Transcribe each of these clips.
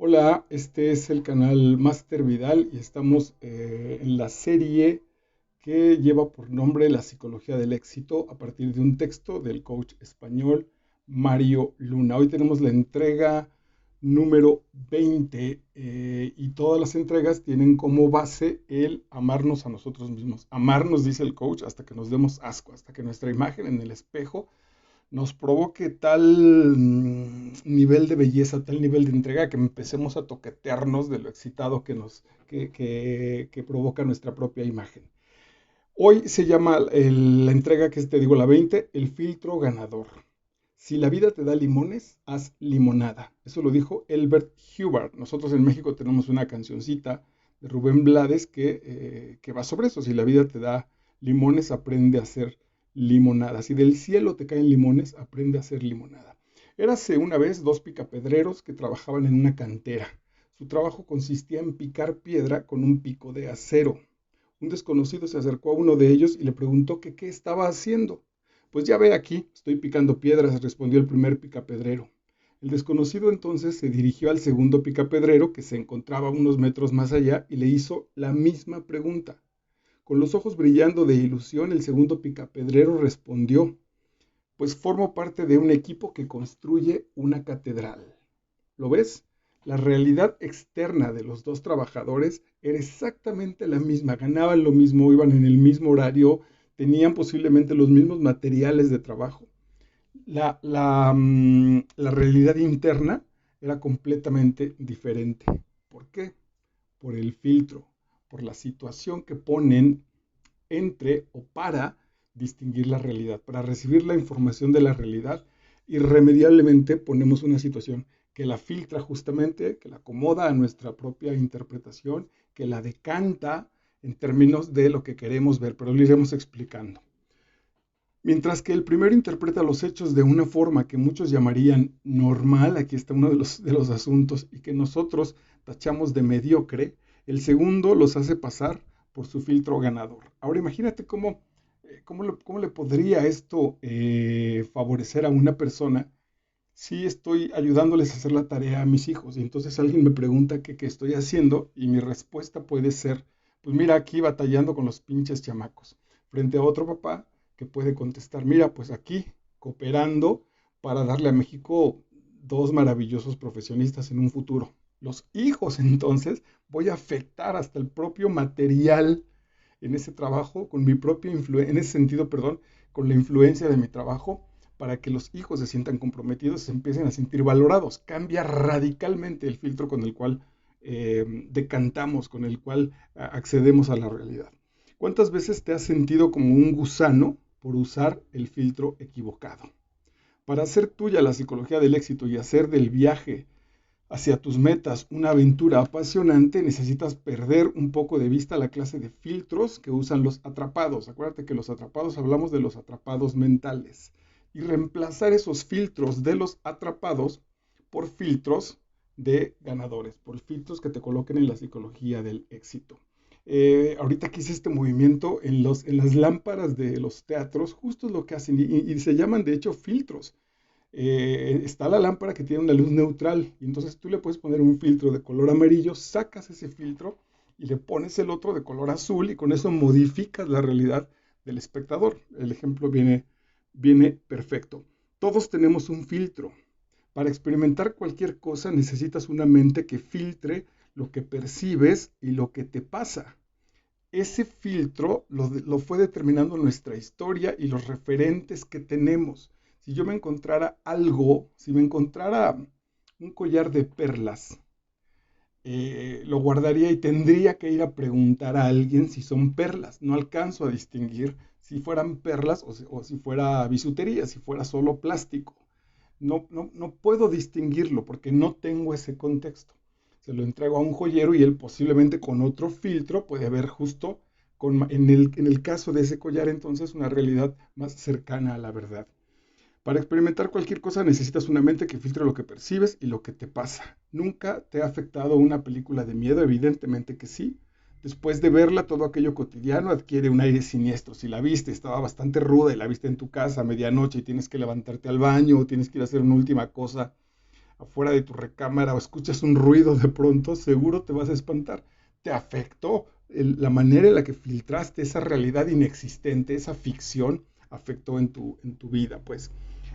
Hola, este es el canal Master Vidal y estamos en la serie que lleva por nombre La psicología del éxito a partir de un texto del coach español Mario Luna. Hoy tenemos la entrega número 20 y todas las entregas tienen como base el amarnos a nosotros mismos. Amarnos, dice el coach, hasta que nos demos asco, hasta que nuestra imagen en el espejo nos provoque tal nivel de belleza, tal nivel de entrega, que empecemos a toquetearnos de lo excitado que provoca nuestra propia imagen. Hoy se llama la entrega que te digo, la 20, el filtro ganador. Si la vida te da limones, haz limonada. Eso lo dijo Elbert Hubbard. Nosotros en México tenemos una cancioncita de Rubén Blades que va sobre eso. Si la vida te da limones, aprende a hacer limonada. Si del cielo te caen limones, aprende a hacer limonada. Érase una vez dos picapedreros que trabajaban en una cantera. Su trabajo consistía en picar piedra con un pico de acero. Un desconocido se acercó a uno de ellos y le preguntó que qué estaba haciendo. Pues ya ve aquí, estoy picando piedras, respondió el primer picapedrero. El desconocido entonces se dirigió al segundo picapedrero, que se encontraba unos metros más allá, y le hizo la misma pregunta. Con los ojos brillando de ilusión, el segundo picapedrero respondió: pues formo parte de un equipo que construye una catedral. ¿Lo ves? La realidad externa de los dos trabajadores era exactamente la misma, ganaban lo mismo, iban en el mismo horario, tenían posiblemente los mismos materiales de trabajo. La realidad interna era completamente diferente. ¿Por qué? Por el filtro, por la situación que ponen entre o para distinguir la realidad. Para recibir la información de la realidad, irremediablemente ponemos una situación que la filtra justamente, que la acomoda a nuestra propia interpretación, que la decanta en términos de lo que queremos ver, pero lo iremos explicando. Mientras que el primero interpreta los hechos de una forma que muchos llamarían normal, aquí está uno de los asuntos, y que nosotros tachamos de mediocre, el segundo los hace pasar por su filtro ganador. Ahora imagínate cómo le podría esto favorecer a una persona si estoy ayudándoles a hacer la tarea a mis hijos y entonces alguien me pregunta qué estoy haciendo y mi respuesta puede ser, pues mira, aquí batallando con los pinches chamacos, frente a otro papá que puede contestar, mira, pues aquí cooperando para darle a México dos maravillosos profesionistas en un futuro. Los hijos, entonces, voy a afectar hasta el propio material en ese trabajo, con mi propia influencia, en ese sentido, perdón, con la influencia de mi trabajo, para que los hijos se sientan comprometidos, se empiecen a sentir valorados. Cambia radicalmente el filtro con el cual decantamos, con el cual accedemos a la realidad. ¿Cuántas veces te has sentido como un gusano por usar el filtro equivocado? Para hacer tuya la psicología del éxito y hacer del viaje hacia tus metas una aventura apasionante, necesitas perder un poco de vista la clase de filtros que usan los atrapados. Acuérdate que los atrapados, hablamos de los atrapados mentales. Y reemplazar esos filtros de los atrapados por filtros de ganadores, por filtros que te coloquen en la psicología del éxito. Ahorita que hice este movimiento en las lámparas de los teatros, justo es lo que hacen y se llaman de hecho filtros. Está la lámpara que tiene una luz neutral y entonces tú le puedes poner un filtro de color amarillo, sacas ese filtro y le pones el otro de color azul y con eso modificas la realidad del espectador. El ejemplo viene perfecto. Todos tenemos un filtro. Para experimentar cualquier cosa necesitas una mente que filtre lo que percibes y lo que te pasa. Ese filtro lo fue determinando nuestra historia y los referentes que tenemos. Si yo me encontrara algo, si me encontrara un collar de perlas, lo guardaría y tendría que ir a preguntar a alguien si son perlas. No alcanzo a distinguir si fueran perlas o si fuera bisutería, si fuera solo plástico. No puedo distinguirlo porque no tengo ese contexto. Se lo entrego a un joyero y él posiblemente con otro filtro puede ver justo en el caso de ese collar entonces una realidad más cercana a la verdad. Para experimentar cualquier cosa necesitas una mente que filtre lo que percibes y lo que te pasa. ¿Nunca te ha afectado una película de miedo? Evidentemente que sí. Después de verla, todo aquello cotidiano adquiere un aire siniestro. Si la viste, estaba bastante ruda y la viste en tu casa a medianoche y tienes que levantarte al baño o tienes que ir a hacer una última cosa afuera de tu recámara o escuchas un ruido de pronto, seguro te vas a espantar. Te afectó la manera en la que filtraste esa realidad inexistente, esa ficción, afectó en tu vida, pues.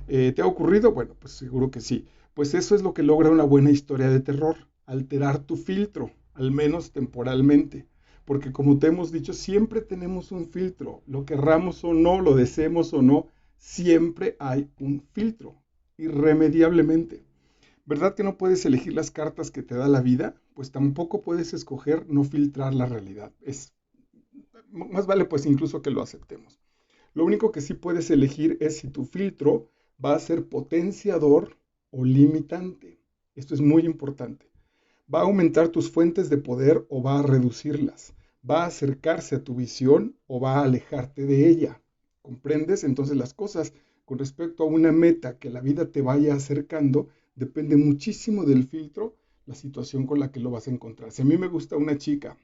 ¿Te ha ocurrido? Bueno, pues seguro que sí. Pues eso es lo que logra una buena historia de terror, alterar tu filtro, al menos temporalmente. Porque como te hemos dicho, siempre tenemos un filtro, lo querramos o no, lo deseemos o no, siempre hay un filtro, irremediablemente. ¿Verdad que no puedes elegir las cartas que te da la vida? Pues tampoco puedes escoger no filtrar la realidad. Más vale pues incluso que lo aceptemos. Lo único que sí puedes elegir es si tu filtro va a ser potenciador o limitante. Esto es muy importante. ¿Va a aumentar tus fuentes de poder o va a reducirlas? ¿Va a acercarse a tu visión o va a alejarte de ella? ¿Comprendes? Entonces las cosas con respecto a una meta que la vida te vaya acercando depende muchísimo del filtro, la situación con la que lo vas a encontrar. Si a mí me gusta una chica,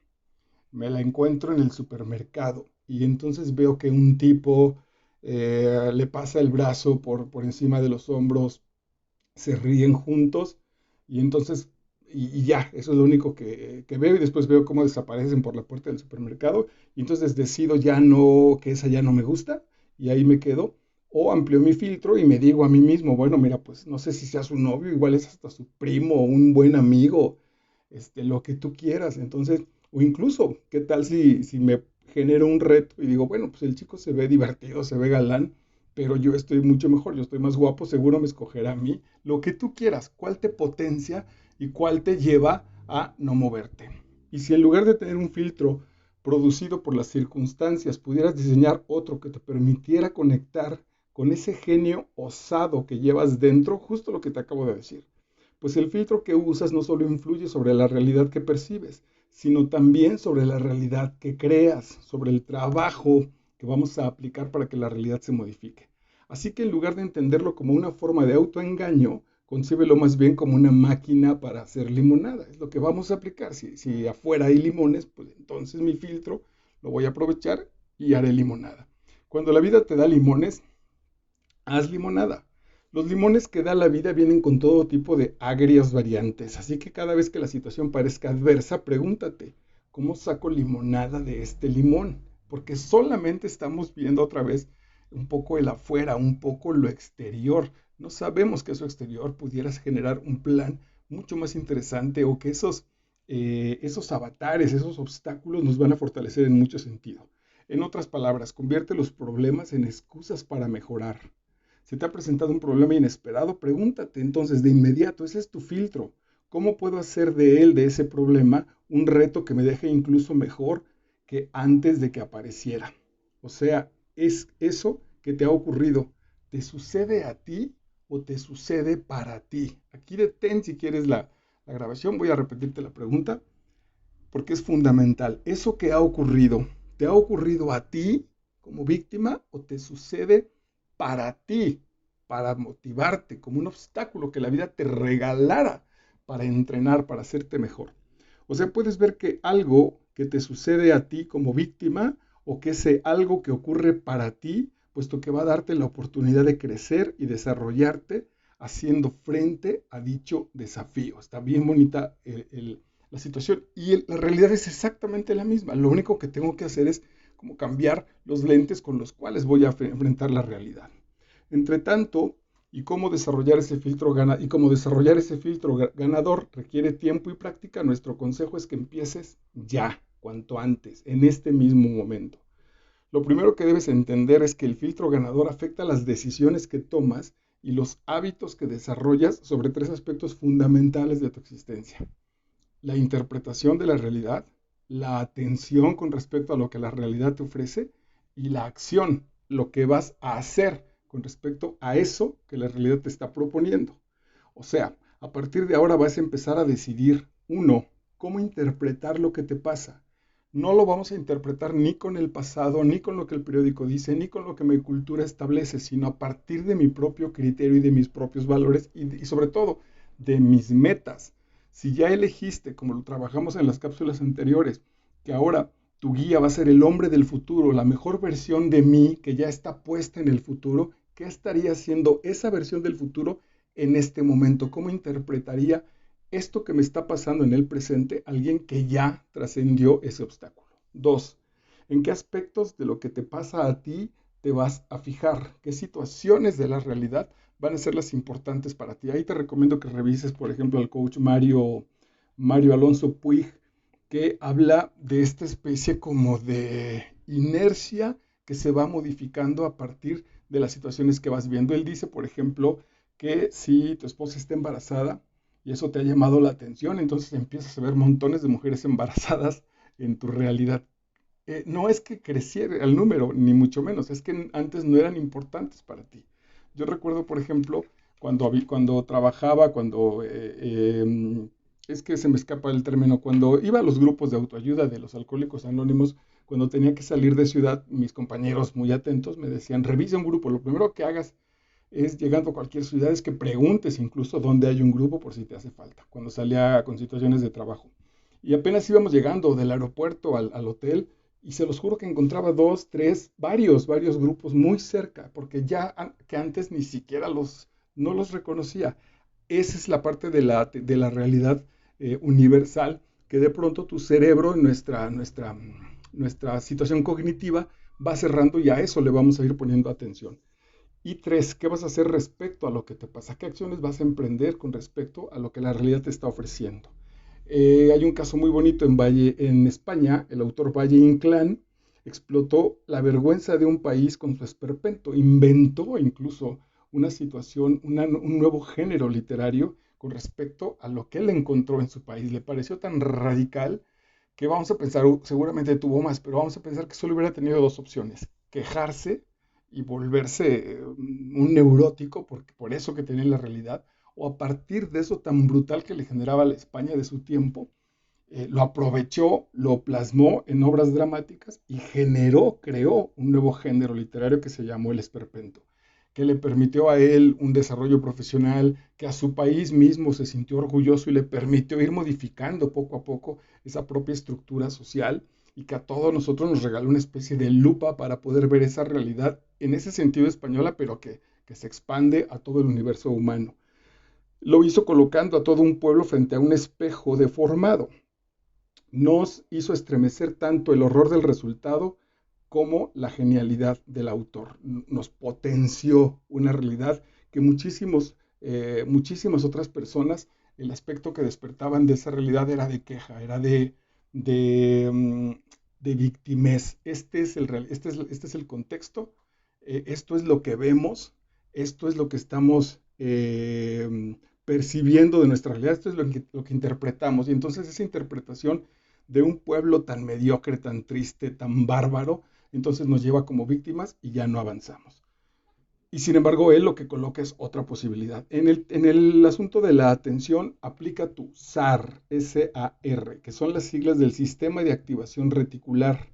me la encuentro en el supermercado y entonces veo que un tipo le pasa el brazo por encima de los hombros, se ríen juntos y entonces, y ya, eso es lo único que veo y después veo cómo desaparecen por la puerta del supermercado y entonces decido ya no, que esa ya no me gusta y ahí me quedo. O amplío mi filtro y me digo a mí mismo, bueno, mira, pues no sé si sea su novio, igual es hasta su primo o un buen amigo, lo que tú quieras. Entonces, o incluso, ¿qué tal si me genero un reto y digo, bueno, pues el chico se ve divertido, se ve galán, pero yo estoy mucho mejor, yo estoy más guapo, seguro me escogerá a mí, lo que tú quieras, cuál te potencia y cuál te lleva a no moverte. Y si en lugar de tener un filtro producido por las circunstancias, pudieras diseñar otro que te permitiera conectar con ese genio osado que llevas dentro, justo lo que te acabo de decir, pues el filtro que usas no solo influye sobre la realidad que percibes, sino también sobre la realidad que creas, sobre el trabajo que vamos a aplicar para que la realidad se modifique. Así que en lugar de entenderlo como una forma de autoengaño, concíbelo más bien como una máquina para hacer limonada. Es lo que vamos a aplicar. Si afuera hay limones, pues entonces mi filtro lo voy a aprovechar y haré limonada. Cuando la vida te da limones, haz limonada. Los limones que da la vida vienen con todo tipo de agrias variantes, así que cada vez que la situación parezca adversa, pregúntate, ¿cómo saco limonada de este limón? Porque solamente estamos viendo otra vez un poco el afuera, un poco lo exterior. No sabemos que eso exterior pudiera generar un plan mucho más interesante o que esos avatares, esos obstáculos nos van a fortalecer en mucho sentido. En otras palabras, convierte los problemas en excusas para mejorar. Si te ha presentado un problema inesperado, pregúntate entonces de inmediato, ese es tu filtro. ¿Cómo puedo hacer de él, de ese problema, un reto que me deje incluso mejor que antes de que apareciera? O sea, es eso que te ha ocurrido. ¿Te sucede a ti o te sucede para ti? Aquí detén si quieres la grabación. Voy a repetirte la pregunta porque es fundamental. ¿Eso que ha ocurrido, te ha ocurrido a ti como víctima o te sucede para ti, para motivarte, como un obstáculo que la vida te regalara para entrenar, para hacerte mejor? O sea, puedes ver que algo que te sucede a ti como víctima o que ese algo que ocurre para ti, puesto que va a darte la oportunidad de crecer y desarrollarte haciendo frente a dicho desafío. Está bien bonita la situación y la realidad es exactamente la misma. Lo único que tengo que hacer es como cambiar los lentes con los cuales voy a enfrentar la realidad. Entre tanto, y cómo desarrollar ese filtro ganador requiere tiempo y práctica, nuestro consejo es que empieces ya, cuanto antes, en este mismo momento. Lo primero que debes entender es que el filtro ganador afecta las decisiones que tomas y los hábitos que desarrollas sobre tres aspectos fundamentales de tu existencia: la interpretación de la realidad, la atención con respecto a lo que la realidad te ofrece y la acción, lo que vas a hacer con respecto a eso que la realidad te está proponiendo. O sea, a partir de ahora vas a empezar a decidir, uno, cómo interpretar lo que te pasa. No lo vamos a interpretar ni con el pasado, ni con lo que el periódico dice, ni con lo que mi cultura establece, sino a partir de mi propio criterio y de mis propios valores y sobre todo de mis metas. Si ya elegiste, como lo trabajamos en las cápsulas anteriores, que ahora tu guía va a ser el hombre del futuro, la mejor versión de mí que ya está puesta en el futuro, ¿qué estaría haciendo esa versión del futuro en este momento? ¿Cómo interpretaría esto que me está pasando en el presente alguien que ya trascendió ese obstáculo? 2. ¿En qué aspectos de lo que te pasa a ti te vas a fijar? ¿Qué situaciones de la realidad van a ser las importantes para ti? Ahí te recomiendo que revises, por ejemplo, al coach Mario Alonso Puig, que habla de esta especie como de inercia que se va modificando a partir de las situaciones que vas viendo. Él dice, por ejemplo, que si tu esposa está embarazada y eso te ha llamado la atención, entonces empiezas a ver montones de mujeres embarazadas en tu realidad. No es que creciera el número, ni mucho menos, es que antes no eran importantes para ti. Yo recuerdo, por ejemplo, cuando trabajaba, es que se me escapa el término, cuando iba a los grupos de autoayuda de los alcohólicos anónimos, cuando tenía que salir de ciudad, mis compañeros muy atentos me decían, revisa un grupo, lo primero que hagas es llegando a cualquier ciudad es que preguntes incluso dónde hay un grupo por si te hace falta, cuando salía con situaciones de trabajo. Y apenas íbamos llegando del aeropuerto al hotel, y se los juro que encontraba dos, tres, varios grupos muy cerca, porque que antes ni siquiera no los reconocía. Esa es la parte de la realidad universal, que de pronto tu cerebro, nuestra situación cognitiva, va cerrando y a eso le vamos a ir poniendo atención. Y 3, ¿qué vas a hacer respecto a lo que te pasa? ¿Qué acciones vas a emprender con respecto a lo que la realidad te está ofreciendo? Hay un caso muy bonito en España, el autor Valle Inclán explotó la vergüenza de un país con su esperpento, inventó incluso una situación, un nuevo género literario con respecto a lo que él encontró en su país. Le pareció tan radical que vamos a pensar, seguramente tuvo más, pero vamos a pensar que solo hubiera tenido dos opciones: quejarse y volverse un neurótico por eso que tenía en la realidad, o a partir de eso tan brutal que le generaba a la España de su tiempo, lo aprovechó, lo plasmó en obras dramáticas y creó un nuevo género literario que se llamó el esperpento, que le permitió a él un desarrollo profesional, que a su país mismo se sintió orgulloso y le permitió ir modificando poco a poco esa propia estructura social, y que a todos nosotros nos regaló una especie de lupa para poder ver esa realidad en ese sentido española, pero que se expande a todo el universo humano. Lo hizo colocando a todo un pueblo frente a un espejo deformado. Nos hizo estremecer tanto el horror del resultado como la genialidad del autor. Nos potenció una realidad que muchísimas otras personas, el aspecto que despertaban de esa realidad era de queja, era de, mm, de victimez. Este es el contexto, esto es lo que vemos, esto es lo que estamos percibiendo de nuestra realidad, esto es lo que interpretamos. Y entonces esa interpretación de un pueblo tan mediocre, tan triste, tan bárbaro, entonces nos lleva como víctimas y ya no avanzamos. Y sin embargo, él lo que coloca es otra posibilidad. En el asunto de la atención, aplica tu SAR, S-A-R, que son las siglas del Sistema de Activación Reticular.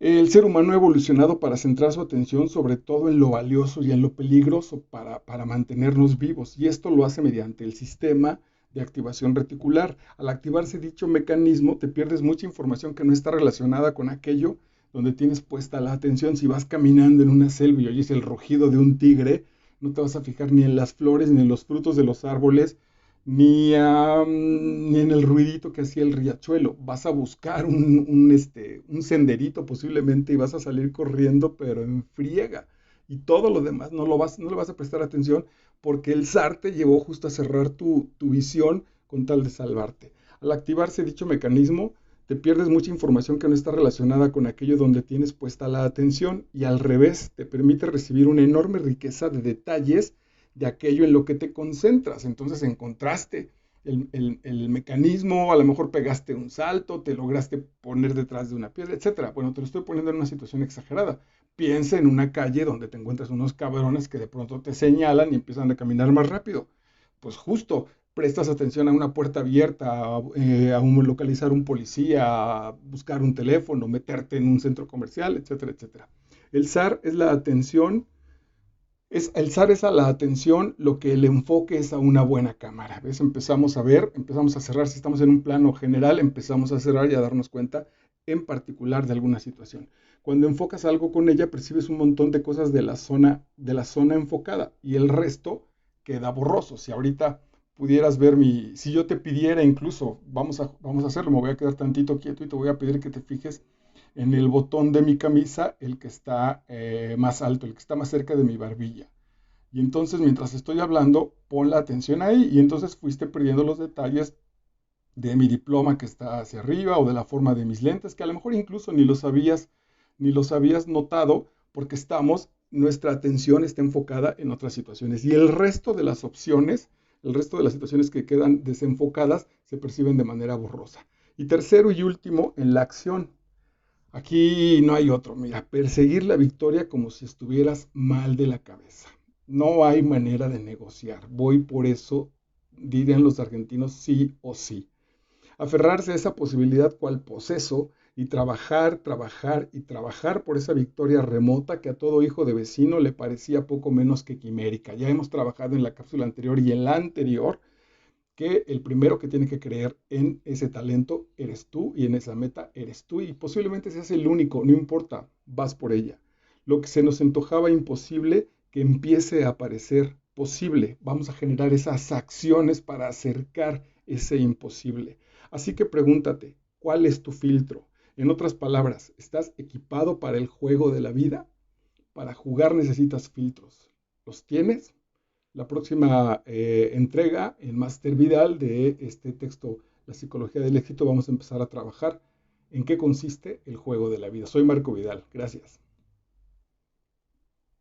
El ser humano ha evolucionado para centrar su atención sobre todo en lo valioso y en lo peligroso para mantenernos vivos, y esto lo hace mediante el sistema de activación reticular. Al activarse dicho mecanismo, te pierdes mucha información que no está relacionada con aquello donde tienes puesta la atención. Si vas caminando en una selva y oyes el rugido de un tigre, no te vas a fijar ni en las flores, ni en los frutos de los árboles, ni en el ruidito que hacía el riachuelo. Vas a buscar un senderito posiblemente y vas a salir corriendo, pero en friega. Y todo lo demás no le vas a prestar atención, porque el zar te llevó justo a cerrar tu visión con tal de salvarte. Al activarse dicho mecanismo, te pierdes mucha información que no está relacionada con aquello donde tienes puesta la atención, y al revés, te permite recibir una enorme riqueza de detalles de aquello en lo que te concentras. Entonces encontraste el mecanismo, a lo mejor pegaste un salto, te lograste poner detrás de una piedra, etcétera. Bueno, te lo estoy poniendo en una situación exagerada. Piensa en una calle donde te encuentras unos cabrones que de pronto te señalan y empiezan a caminar más rápido. Pues justo prestas atención a una puerta abierta, localizar un policía, a buscar un teléfono, meterte en un centro comercial, etcétera, etcétera. El SAR es la atención. El SAR es a la atención lo que el enfoque es a una buena cámara. ¿Ves? Empezamos a ver, empezamos a cerrar. Si estamos en un plano general, empezamos a cerrar y a darnos cuenta en particular de alguna situación. Cuando enfocas algo con ella, percibes un montón de cosas de la zona enfocada, y el resto queda borroso. Si ahorita pudieras ver si yo te pidiera incluso, vamos a hacerlo, me voy a quedar tantito quieto y te voy a pedir que te fijes en el botón de mi camisa, el que está más alto, el que está más cerca de mi barbilla. Y entonces, mientras estoy hablando, pon la atención ahí y entonces fuiste perdiendo los detalles de mi diploma que está hacia arriba o de la forma de mis lentes, que a lo mejor incluso ni los habías notado porque nuestra atención está enfocada en otras situaciones. Y el resto de las opciones, el resto de las situaciones que quedan desenfocadas, se perciben de manera borrosa. Y tercero y último, en la acción. Aquí no hay otro. Mira, perseguir la victoria como si estuvieras mal de la cabeza. No hay manera de negociar. Voy por eso, dirían los argentinos, sí o sí. Aferrarse a esa posibilidad cual poseso y trabajar, trabajar y trabajar por esa victoria remota que a todo hijo de vecino le parecía poco menos que quimérica. Ya hemos trabajado en la cápsula anterior y en la anterior que el primero que tiene que creer en ese talento eres tú y en esa meta eres tú y posiblemente seas el único, no importa, vas por ella. Lo que se nos antojaba imposible que empiece a parecer posible. Vamos a generar esas acciones para acercar ese imposible. Así que pregúntate, ¿cuál es tu filtro? En otras palabras, ¿estás equipado para el juego de la vida? Para jugar necesitas filtros. ¿Los tienes? La próxima entrega en Master Vidal de este texto, La psicología del éxito, vamos a empezar a trabajar en qué consiste el juego de la vida. Soy Marco Vidal. Gracias.